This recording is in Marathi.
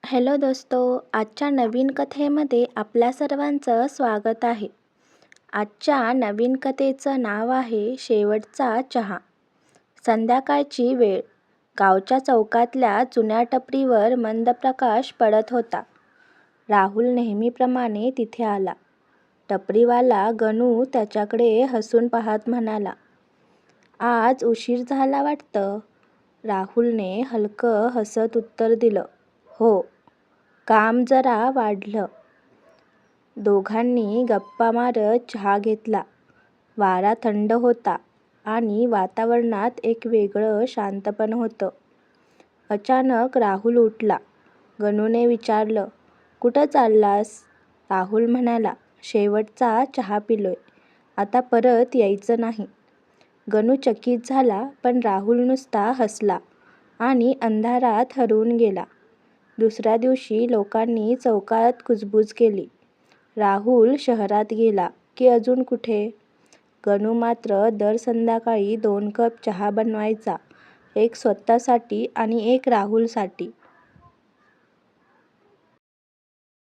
हॅलो दोस्तो, आजच्या नवीन कथेमध्ये आपल्या सर्वांचं स्वागत आहे. आजच्या नवीन कथेचं नाव आहे शेवटचा चहा. संध्याकाळची वेळ. गावच्या चौकातल्या जुन्या टपरीवर मंद प्रकाश पडत होता. राहुल नेहमीप्रमाणे तिथे आला. टपरीवाला गणू त्याच्याकडे हसून पाहत म्हणाला, आज उशीर झाला वाटतं. राहुलने हलकं हसत उत्तर दिलं, हो, काम जरा वाढलं. दोघांनी गप्पा मारत चहा घेतला. वारा थंड होता आणि वातावरणात एक वेगळं शांतपण होतं. अचानक राहुल उठला. गणूने विचारलं, कुठं चाललास? राहुल म्हणाला, शेवटचा चहा पिलोय. आता परत यायचं नाही. गणू चकित झाला, पण राहुल नुसता हसला आणि अंधारात हरवून गेला. दुसऱ्या दिवशी लोकांनी चौकात कुजबूज केली. राहुल शहरात गेला की अजून कुठे? गणू मात्र दर संध्याकाळी 2 कप चहा बनवायचा, एक स्वतःसाठी आणि एक राहुलसाठी.